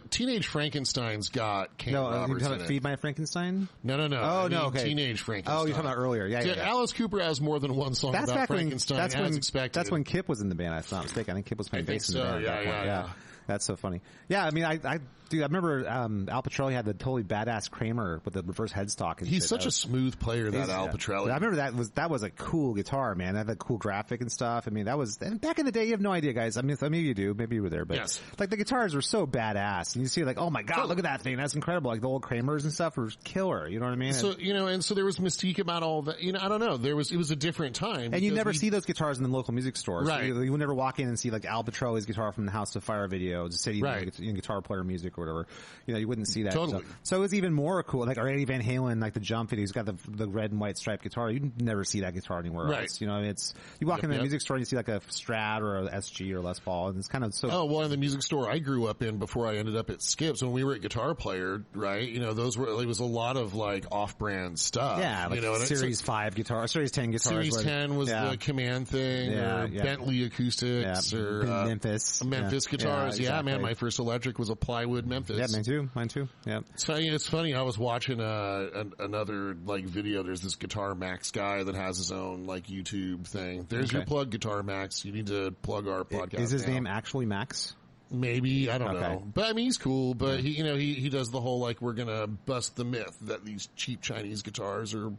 Teenage Frankenstein's got Kane Roberts in it. Feed My Frankenstein? No. Oh, no, okay. Teenage Frankenstein. Oh, you're talking about earlier. Yeah. Alice Cooper has more than one song about Frankenstein, as expected. That's when Kip was in the band, if I'm not mistaken. I think Kip was playing bass in the band. Yeah. That's so funny. Yeah, I mean, I remember Al Pitrelli had the totally badass Kramer with the reverse headstock. And he's such a smooth player, Al Pitrelli. I remember that was a cool guitar, man. That had that cool graphic and stuff. I mean, that was back in the day. You have no idea, guys. I mean, maybe you do. Maybe you were there, but yes. Like the guitars were so badass, and you see like, oh my god, look at that thing. That's incredible. Like the old Kramers and stuff were killer. You know what I mean? So and so there was mystique about all that. I don't know. It was a different time, and you never see those guitars in the local music stores. Right. So you would never walk in and see like Al Pitrelli's guitar from the House of Fire video, just say guitar player music or whatever. You wouldn't see that. Totally. So it was even more cool. Like Eddie Van Halen, like the Jump video, he's got the red and white striped guitar. You never see that guitar anywhere else. It's you walk in the music store and you see like a Strat or a SG or Les Paul, and it's kind of so. Oh well, in the music store I grew up in before I ended up at Skips, when we were at Guitar Player, right? It was a lot of like off-brand stuff. Yeah, like Series 5 guitar, Series 10 guitars. Series 10 was the Command thing, or Bentley acoustics, or Memphis guitars. Yeah, exactly. Man, my first electric was a plywood Memphis. Yeah, mine too. Yeah. It's funny. I was watching another like video. There's this Guitar Max guy that has his own like YouTube thing. There's your plug, Guitar Max. You need to plug our podcast. Is his name actually Max? Maybe, I don't know. But I mean, he's cool, but he does the whole, like, we're gonna bust the myth that these cheap Chinese guitars are,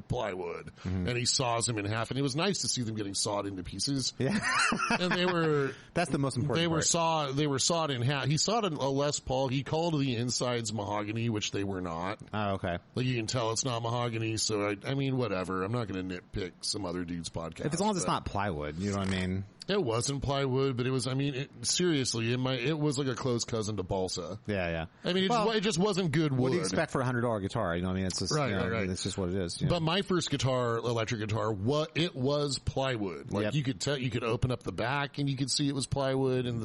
plywood. And he saws them in half, and it was nice to see them getting sawed into pieces. Yeah. And that's the most important part. They were sawed in half. He sawed a Les Paul. He called the insides mahogany, which they were not. Oh, okay. Like, you can tell it's not mahogany, so I mean, whatever. I'm not gonna nitpick some other dude's podcast. As long as it's not plywood, you know what I mean? It wasn't plywood, but it was, seriously, it was like a close cousin to balsa. Yeah. I mean, it just wasn't good wood. What do you expect for a $100 guitar? You know what I mean? It's just, right. It's just what it is. But my first guitar, electric guitar, it was plywood. Like, you could tell, you could open up the back and you could see it was plywood and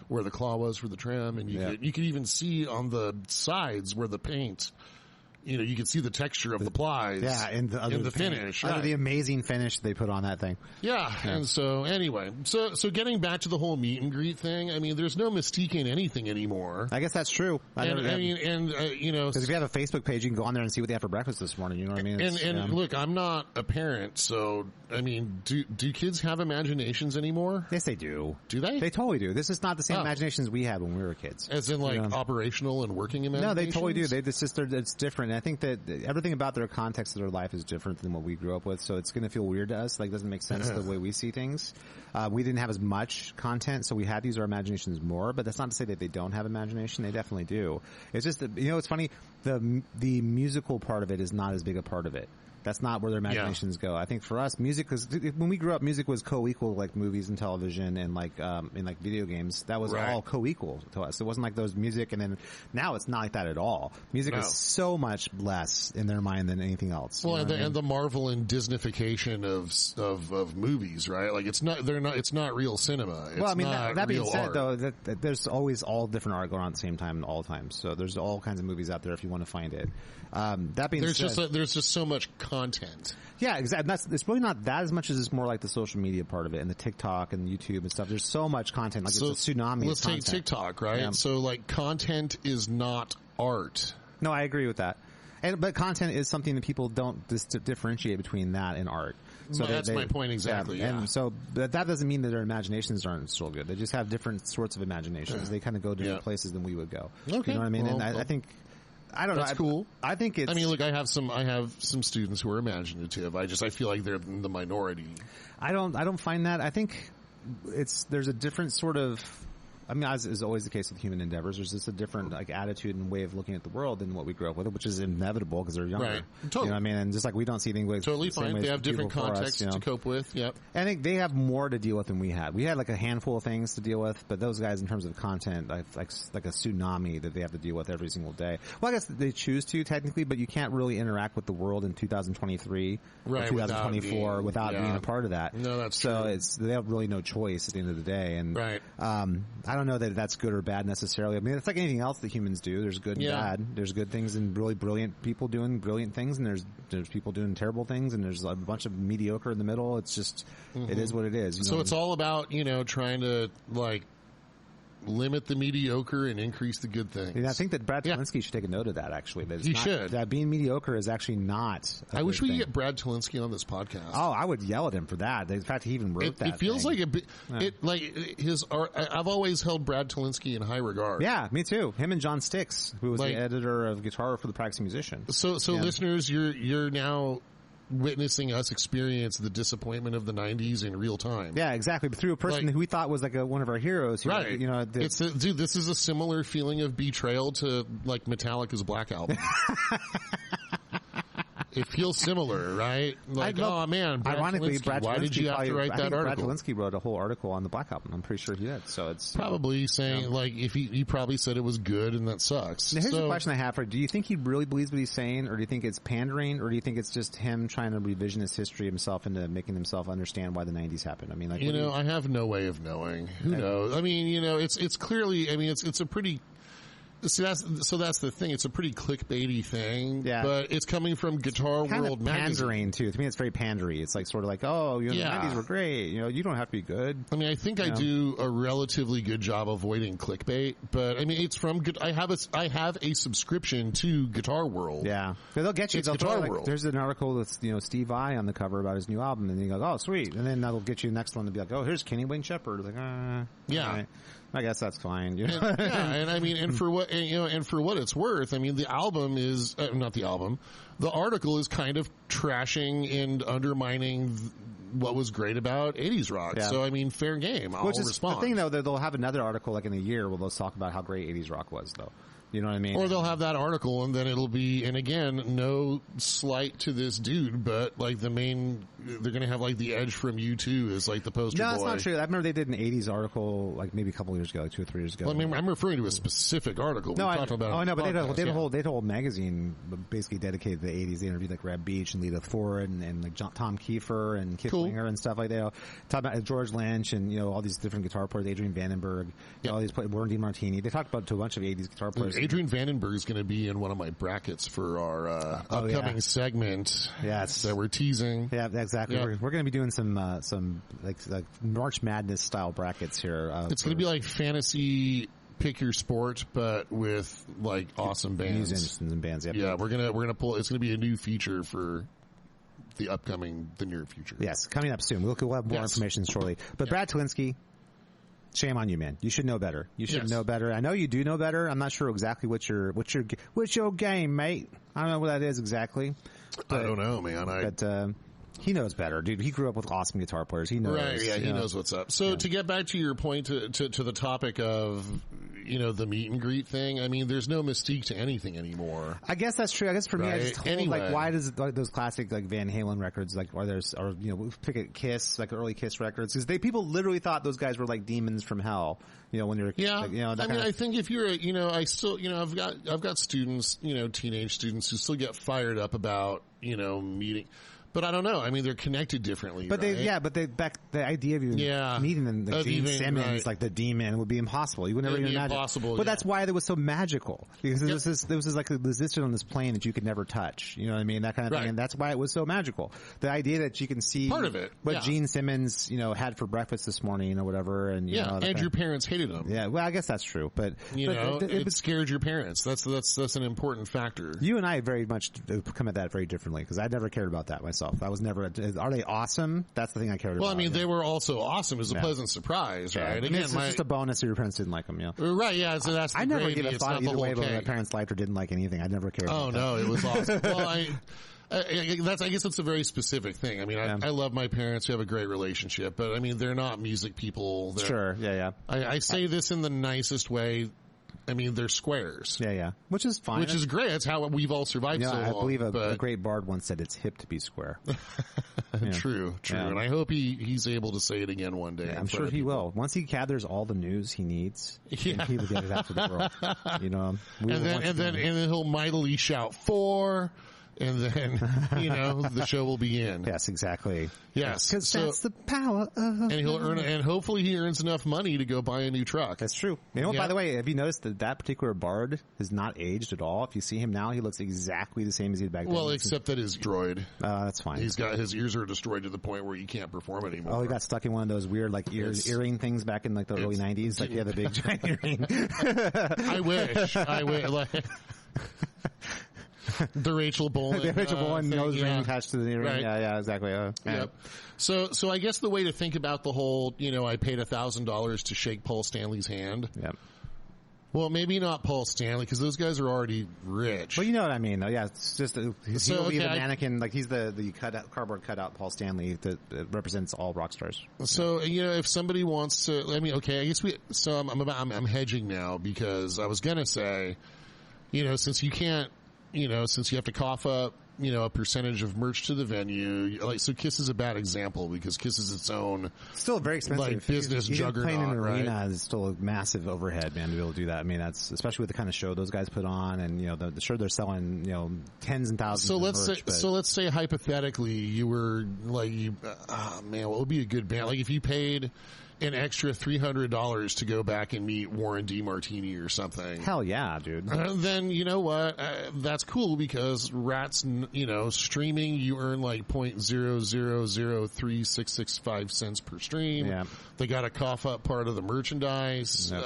where the claw was for the trim. And you could even see on the sides where the paint, you could see the texture of the plies. Yeah, and the finish. Right. The amazing finish they put on that thing. Yeah, and so anyway, so getting back to the whole meet and greet thing, I mean, there's no mystique in anything anymore. I guess that's true. Because if you have a Facebook page, you can go on there and see what they had for breakfast this morning. You know what I mean? And look, I'm not a parent, so I mean, do kids have imaginations anymore? Yes, they do. Do they? They totally do. This is not the same imaginations we had when we were kids. As in, like, operational and working imaginations? No, they totally do. It's different. I think that everything about their context of their life is different than what we grew up with, so it's going to feel weird to us. Like, it doesn't make sense the way we see things. We didn't have as much content, so we had to use our imaginations more, but that's not to say that they don't have imagination. They definitely do. It's just that, it's funny, the musical part of it is not as big a part of it. That's not where their imaginations go. I think for us, music, because when we grew up, music was co-equal, like movies and television and like video games. That was all co-equal to us. It wasn't like those music, and then now it's not like that at all. Music is so much less in their mind than anything else. Well, and the Marvel and Disneyfication of movies, right? Like, it's not real cinema. It's that being said, art. though, that there's always all different art going on at the same time all the time. So there's all kinds of movies out there if you want to find it. That being said, there's just so much content. Yeah, exactly. It's really not that as much as it's more like the social media part of it and the TikTok and YouTube and stuff. There's so much content. Like, it's a tsunami. Let's take TikTok, right? Yeah. So, like, content is not art. No, I agree with that. But content is something that people don't differentiate between that and art. So that's my point exactly. Yeah. And so that doesn't mean that their imaginations aren't still good. They just have different sorts of imaginations. Yeah. They kind of go different places than we would go. Okay. You know what I mean? Well, and I think. I don't know. That's cool. I think it's. I mean, look, I have some students who are imaginative. I feel like they're in the minority. I don't find that. I think there's a different sort of. I mean, as is always the case with human endeavors, there's just a different attitude and way of looking at the world than what we grew up with, which is inevitable because they're younger. Right. Totally. You know what I mean? And just like we don't see things totally fine. They have different contexts to cope with. Yep. I think they have more to deal with than we had. We had like a handful of things to deal with, but those guys, in terms of content, like a tsunami that they have to deal with every single day. Well, I guess they choose to technically, but you can't really interact with the world in 2023 or 2024 without being a part of that. No, that's true. So they have really no choice at the end of the day. And right. I don't know that that's good or bad necessarily. I mean, it's like anything else that humans do. There's good and bad. There's good things and really brilliant people doing brilliant things, and there's people doing terrible things, and there's a bunch of mediocre in the middle. It's just, it is what it is. So it's all about, trying to, like, limit the mediocre and increase the good things. And I think that Brad Tolinski should take a note of that, actually. He should. That being mediocre is actually not I wish we could get Brad Tolinski on this podcast. Oh, I would yell at him for that. In fact, he even wrote that. It feels like his art. I've always held Brad Tolinski in high regard. Yeah, me too. Him and John Sticks, who was the editor of Guitar for the Practicing Musician. So listeners, you're now witnessing us experience the disappointment of the 90s in real time. Yeah, exactly. But through a person who we thought was like one of our heroes. Right. Dude, this is a similar feeling of betrayal to like Metallica's Black Album. It feels similar, right? Like, oh man, ironically, Brad Tolinski, why did you have to write that article? Brad Tolinski wrote a whole article on the Black Album. I'm pretty sure he did. So it's probably saying like if he probably said it was good and that sucks. Now, here's the question I have for you. Do you think he really believes what he's saying, or do you think it's pandering, or do you think it's just him trying to revisionist history himself into making himself understand why the 90s happened? I mean, like, I have no way of knowing. Who knows? I mean, it's clearly. I mean, it's a pretty. See, that's the thing. It's a pretty clickbaity thing, but it's coming from Guitar World magazine. Pandering too. To me, it's very pandery. It's like sort of like, oh, the 90s were great. You don't have to be good. I mean, I think I do a relatively good job avoiding clickbait, but I mean, it's from. I have a subscription to Guitar World. Yeah, they'll get you. It's Guitar World. There's an article that's Steve Vai on the cover about his new album, and you go, oh, sweet, and then that'll get you the next one to be like, oh, here's Kenny Wayne Shepherd. Like, yeah. Right. I guess that's fine. And, yeah, and I mean, and for what it's worth, I mean, the album is not the album. The article is kind of trashing and undermining what was great about 80s rock. Yeah. So, I mean, fair game. I'll respond. The thing, though, they'll have another article like in a year where they'll talk about how great 80s rock was, though. You know what I mean? Or they'll have that article, and then it'll be, and again, no slight to this dude, but like they're going to have like the Edge from U2 as like the poster boy. No, that's not true. I remember they did an 80s article like maybe a couple years ago, like 2 or 3 years ago. Well, I mean, I'm referring to a specific article. No, I know, but they had a whole magazine basically dedicated to the 80s. They interviewed like Reb Beach and Lita Ford and like Tom Kiefer and Kit Winger and stuff like that. Talking about George Lynch and, you know, all these different guitar players, Adrian Vandenberg, all these players, Warren DeMartini. They talked about to a bunch of 80s guitar players. Adrian Vandenberg is going to be in one of my brackets for our upcoming segment that we're teasing. Yeah, exactly. Yeah. We're going to be doing some like March Madness style brackets here. It's going to be like fantasy pick your sport, but with like awesome bands, musicians and bands. Yeah, we're gonna pull. It's going to be a new feature for the near future. Yes, coming up soon. We'll have more information shortly. But Brad Tolinski, shame on you, man. You should know better. You should know better. I know you do know better. I'm not sure exactly what's your game, mate. I don't know what that is exactly. But, I don't know, man. But he knows better, dude. He grew up with awesome guitar players. He knows. Right, yeah, he knows what's up. So to get back to your point, to the topic of, you know, the meet and greet thing, I mean, there's no mystique to anything anymore. I guess that's true. I guess for me, I just told, like, why does like those classic like Van Halen records, like, or you know, pick a Kiss, like early Kiss records, because people literally thought those guys were like demons from hell. You know, when you're like, you know, that I think if you're I've got students, you know, teenage students who still get fired up about, you know, meeting. But I don't know. I mean, they're connected differently. But right? The idea of you meeting them, like Gene Simmons, like the demon, would be impossible. You would never even imagine. Impossible. But that's why it was so magical, because there was like existed on this plane that you could never touch. You know what I mean? That kind of thing. And that's why it was so magical. The idea that you can see part of it, what Gene Simmons, you know, had for breakfast this morning or whatever, and you know, and your parents hated him. Yeah, well, I guess that's true. But it scared your parents. That's an important factor. You and I very much come at that very differently, because I never cared about that myself. I was never. Are they awesome? That's the thing I cared about. Well, I mean, they were also awesome. It was a pleasant surprise, right? Again, it's just a bonus that your parents didn't like them, you know? Right, yeah. So that's the I never gravy. gave a thought either way whether my parents liked or didn't like anything. I never cared. Oh, no, it was awesome. Well, I guess it's a very specific thing. I mean, I love my parents. We have a great relationship, but I mean, they're not music people. Sure, yeah. I say this in the nicest way. I mean, they're squares. Yeah. Which is fine. Which is great. That's how we've all survived so long. I believe a great bard once said it's hip to be square. True. Yeah. And I hope he's able to say it again one day. Yeah, I'm sure he will. Once he gathers all the news he needs, he will get it out to the world. You know, and then he'll mightily shout 4. And then, you know, the show will begin. Yes, exactly. Yes. Because that's the power of... And he'll and hopefully he earns enough money to go buy a new truck. That's true. You know, by the way, have you noticed that particular bard is not aged at all? If you see him now, he looks exactly the same as he did back then. Well, except that his droid. That's fine. His ears are destroyed to the point where he can't perform anymore. Oh, he got stuck in one of those weird, like, earring things back in, like, the early 90s. Like, he had the big giant earring. I wish. Like... The Rachel Bolan nose ring attached to the earring. Right. Yeah, exactly. Yep. So I guess the way to think about the whole, you know, I paid $1,000 to shake Paul Stanley's hand. Yep. Well, maybe not Paul Stanley, because those guys are already rich. Well, you know what I mean, though. Yeah, it's just he'll be the mannequin, like he's the cardboard cutout Paul Stanley that represents all rock stars. So you know, if somebody wants to, I mean, okay, I guess I'm hedging now, because I was gonna say, you know, since you have to cough up, you know, a percentage of merch to the venue, like, so Kiss is a bad example, because Kiss is its own still very expensive, like, business juggernaut. Playing in an arena right? is still a massive overhead, man, to be able to do that. I mean, that's especially with the kind of show those guys put on, and you know, they're selling, you know, tens and thousands. So let's say hypothetically you were like, man, what would be a good band? Like if you paid an extra $300 to go back and meet Warren DeMartini or something. Hell yeah, dude. Then you know what? That's cool, because Rats, you know, streaming, you earn like 0.0003665 cents per stream. Yeah. They got to cough up part of the merchandise. Yep.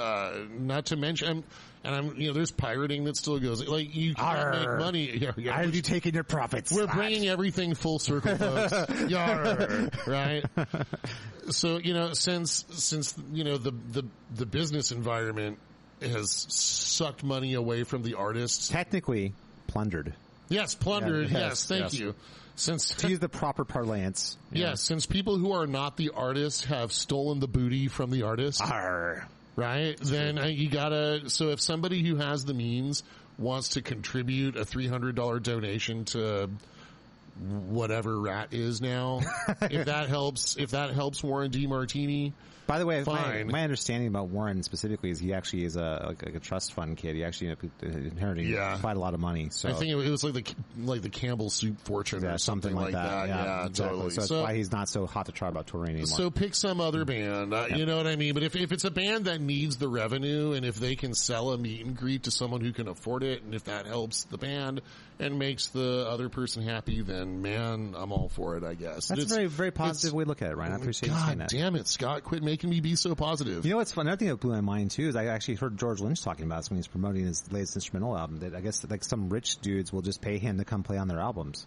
Not to mention, you know, there's pirating that still goes. Like, you can't make money. Are you taking your profits? We're bringing everything full circle, folks. Yarr, right? So, you know, since since you know the business environment has sucked money away from the artists. Technically plundered. Yes, plundered. Yes, thank you. Since to use the proper parlance. Yes, since people who are not the artists have stolen the booty from the artist. Arr. Right? Then you gotta, so if somebody who has the means wants to contribute a $300 donation to whatever Rat is now, if that helps Warren DeMartini, by the way, fine. My understanding about Warren specifically is he actually is a trust fund kid. He actually inherited quite a lot of money. So I think it was like the Campbell Soup fortune or something like that. Yeah, exactly. Totally. So that's why he's not so hot to try about touring anymore. So pick some other band. You know what I mean? But if it's a band that needs the revenue, and if they can sell a meet and greet to someone who can afford it, and if that helps the band and makes the other person happy, then man, I'm all for it, I guess. That's a very, very positive way to look at it, Ryan. I appreciate you saying that. God damn it, Scott, quit making me be so positive. You know what's fun? Another thing that blew my mind too is I actually heard George Lynch talking about this when he's promoting his latest instrumental album, that I guess like some rich dudes will just pay him to come play on their albums.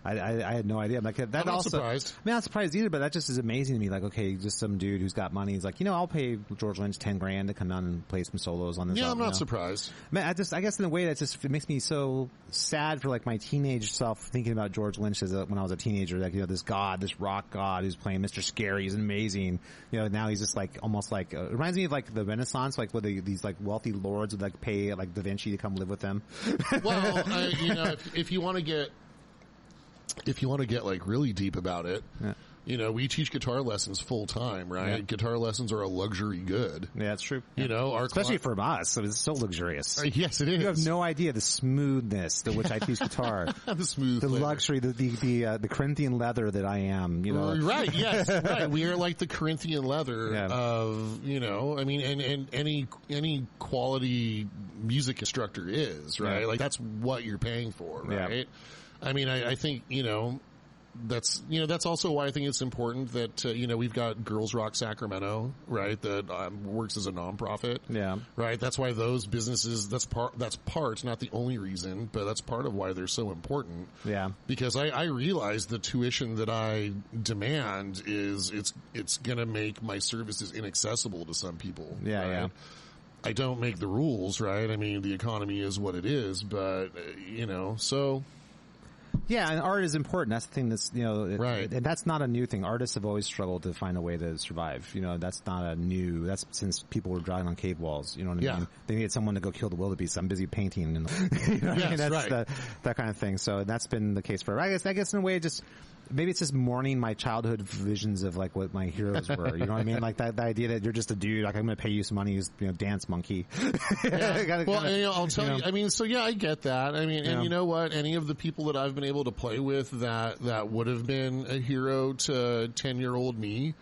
I had no idea. Like that. I'm not surprised. I mean, I'm not surprised either, but that just is amazing to me. Like, okay, just some dude who's got money. He's like, I'll pay George Lynch $10,000 to come down and play some solos on this. Yeah, album, I'm not surprised. Man, I guess in a way that just it makes me so sad for like my teenage self thinking about George Lynch when I was a teenager. Like, this god, this rock god who's playing Mr. Scary. He's amazing. Now he's just like almost like it reminds me of like the Renaissance, like where these like wealthy lords would like pay like Da Vinci to come live with them. Well, if you want to get. If you want to get like really deep about it, we teach guitar lessons full time, right? Yeah. Guitar lessons are a luxury good. Yeah, that's true. Especially for us, so it's so luxurious. Yes, it is. You have no idea the smoothness to which I teach guitar. The luxury, the Corinthian leather that I am. Right? Yes, right. We are like the Corinthian leather of and any quality music instructor is, right? Like that's what you're paying for, right? Yeah. I mean, I think, that's also why I think it's important that, we've got Girls Rock Sacramento, right, that works as a nonprofit. Yeah. Right? That's why those businesses, that's part, not the only reason, but that's part of why they're so important. Yeah. Because I realize the tuition that I demand is, it's gonna make my services inaccessible to some people. Yeah, right? yeah. I don't make the rules, right? I mean, the economy is what it is, but, so... Yeah, and art is important. That's the thing that's, right. And that's not a new thing. Artists have always struggled to find a way to survive. That's not that's since people were drawing on cave walls. You know what I mean? They needed someone to go kill the wildebeest. I'm busy painting. And, that's right. that kind of thing. So that's been the case for, I guess in a way, just, maybe it's just mourning my childhood visions of like what my heroes were. You know what I mean? Like the idea that you're just a dude. Like I'm going to pay you some money. Dance monkey. I'll tell you. I mean, so yeah, I get that. I mean, and you know what? Any of the people that I've been able to play with that would have been a hero to 10-year-old me.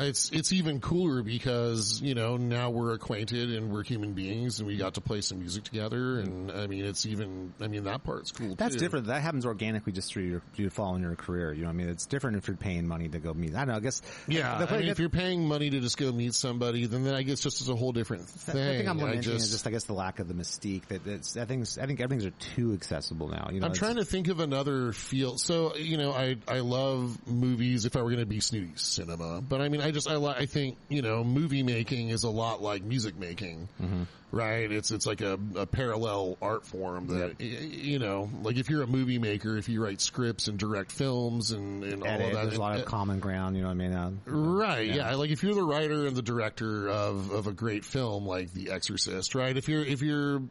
It's even cooler because, now we're acquainted and we're human beings and we got to play some music together. And I mean, that part's cool. That's too. different. That happens organically just through you following your career. You know what I mean? It's different if you're paying money to go meet. I don't know. I guess. Yeah. If you're paying money to just go meet somebody, then I guess just is a whole different thing. The thing I'm mentioning is just, I guess, the lack of the mystique I think everything's are too accessible now. I'm trying to think of another field. So, I love movies if I were going to be snooty cinema, but I mean, I think, movie making is a lot like music making, right? It's like a parallel art form that, like if you're a movie maker, if you write scripts and direct films and all of that. There's a lot of common ground, you know what I mean? Right, yeah. Like if you're the writer and the director of a great film like The Exorcist, right? If you're,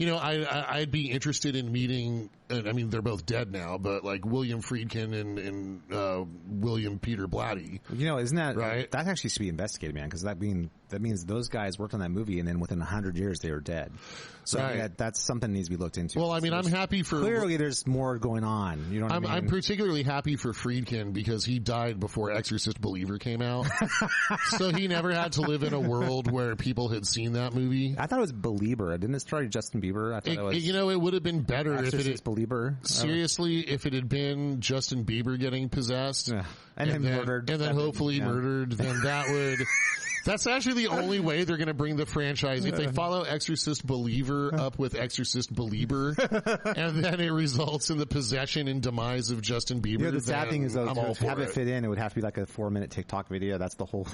I'd be interested in meeting, I mean, they're both dead now, but like William Friedkin and William Peter Blatty. Isn't that right? That actually should be investigated, man, because that means those guys worked on that movie and then within 100 years they were dead. So right. that's something that needs to be looked into. Well, I mean, I'm happy for... Clearly there's more going on. You know what I mean? I'm particularly happy for Friedkin because he died before Exorcist Believer came out. So he never had to live in a world where people had seen that movie. I thought it was Belieber. Didn't it start Justin Bieber? I thought it was... it would have been better Exorcist if it... Belieber. Seriously, if it had been Justin Bieber getting possessed... and then murdered, and then hopefully murdered, then that would. That's actually the only way they're going to bring the franchise. If they follow Exorcist Believer up with Exorcist Belieber, and then it results in the possession and demise of Justin Bieber. The sad thing is, though, to have it fit in, it would have to be like a 4-minute TikTok video. That's the whole.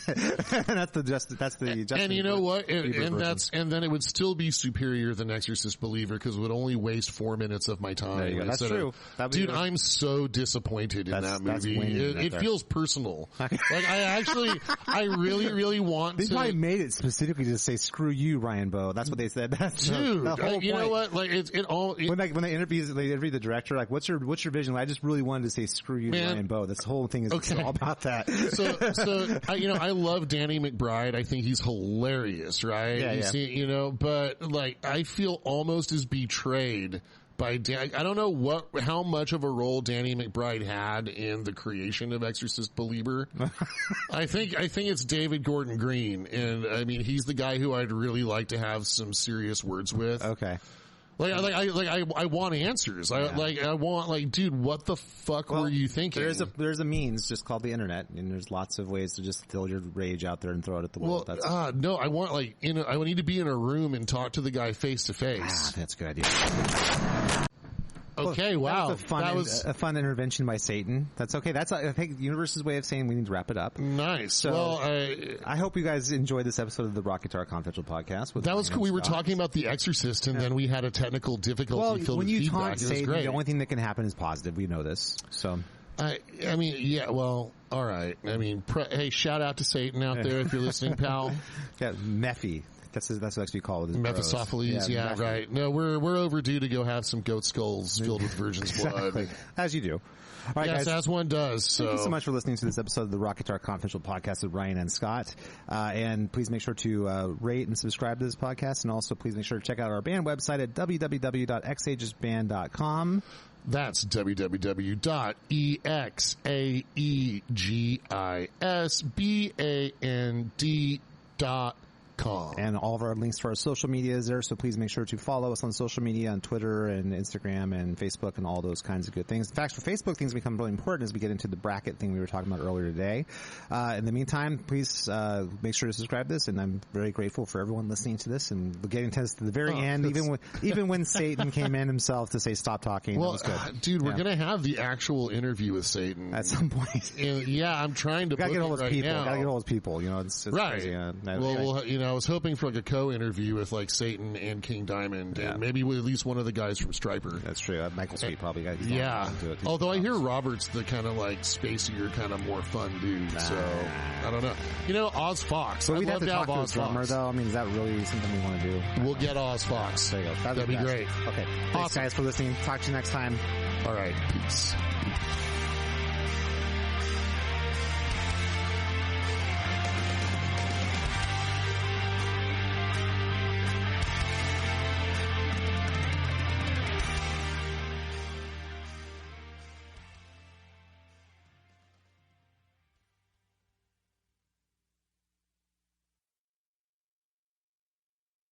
that's the Justin. And you know what? And then it would still be superior than Exorcist Believer because it would only waste 4 minutes of my time. There you go. That's true. Dude, I'm so disappointed in that movie. It feels personal. Like I really want to. They probably made it specifically to say "screw you, Ryan Bowe." That's what they said. That's dude. The whole you point. know what? Like when they interviewed the director, like, what's your vision? Like, I just really wanted to say "screw you, Ryan Bowe." This whole thing is all about that. So I love Danny McBride. I think he's hilarious, right? Yeah, See, but like I feel almost as betrayed by I don't know how much of a role Danny McBride had in the creation of Exorcist Belieber. I think it's David Gordon Green, and I mean he's the guy who I'd really like to have some serious words with. Okay. I want answers. I want dude, what the fuck were you thinking? There's a means just called the internet, and there's lots of ways to just throw your rage out there and throw it at the world. No, I want I would need to be in a room and talk to the guy face to face. That's a good idea. Okay, wow. That was a fun intervention by Satan. That's okay. That's, I think, the universe's way of saying we need to wrap it up. Nice. So, well, I hope you guys enjoyed this episode of the Rock Guitar Confinetial Podcast. That was cool. We were talking about The Exorcist, and then we had a technical difficulty filled with feedback. When you taunt Satan, the only thing that can happen is positive. We know this. So, I mean, yeah. Well, all right. I mean, hey, shout out to Satan out there if you're listening, pal. Yeah, Mephi. That's what actually called it. Mephistopheles, yeah, right. No, we're overdue to go have some goat skulls filled with virgin's blood. As you do. All right, yes, guys. As one does. So. Thank you so much for listening to this episode of the Rock Guitar Confinetial Podcast with Ryan and Scott. And please make sure to rate and subscribe to this podcast. And also please make sure to check out our band website at www.exagesband.com. That's www.exagesband.com. And all of our links to our social media is there, so please make sure to follow us on social media, on Twitter and Instagram and Facebook and all those kinds of good things. In fact, for Facebook, things become really important as we get into the bracket thing we were talking about earlier today. In the meantime, please make sure to subscribe to this, and I'm very grateful for everyone listening to this and getting to this to the very end, even when Satan came in himself to say stop talking. Well, that was good. Dude, we're going to have the actual interview with Satan. At some point. Yeah, I'm trying to book it right now. Gotta get hold of people. It's right. Crazy. Well, I was hoping for like a co-interview with like Satan and King Diamond, and maybe with at least one of the guys from Stryper. That's true. Michael Sweet probably got. Yeah. Although I hear Robert's the kind of like spacier, kind of more fun dude. So I don't know. Oz Fox. But we'd have to talk to a drummer, though. I mean, is that really something we want to do? We'll get Oz Fox. There you go. That'd be great. Okay. Thanks, guys, for listening. Talk to you next time. All right. Peace.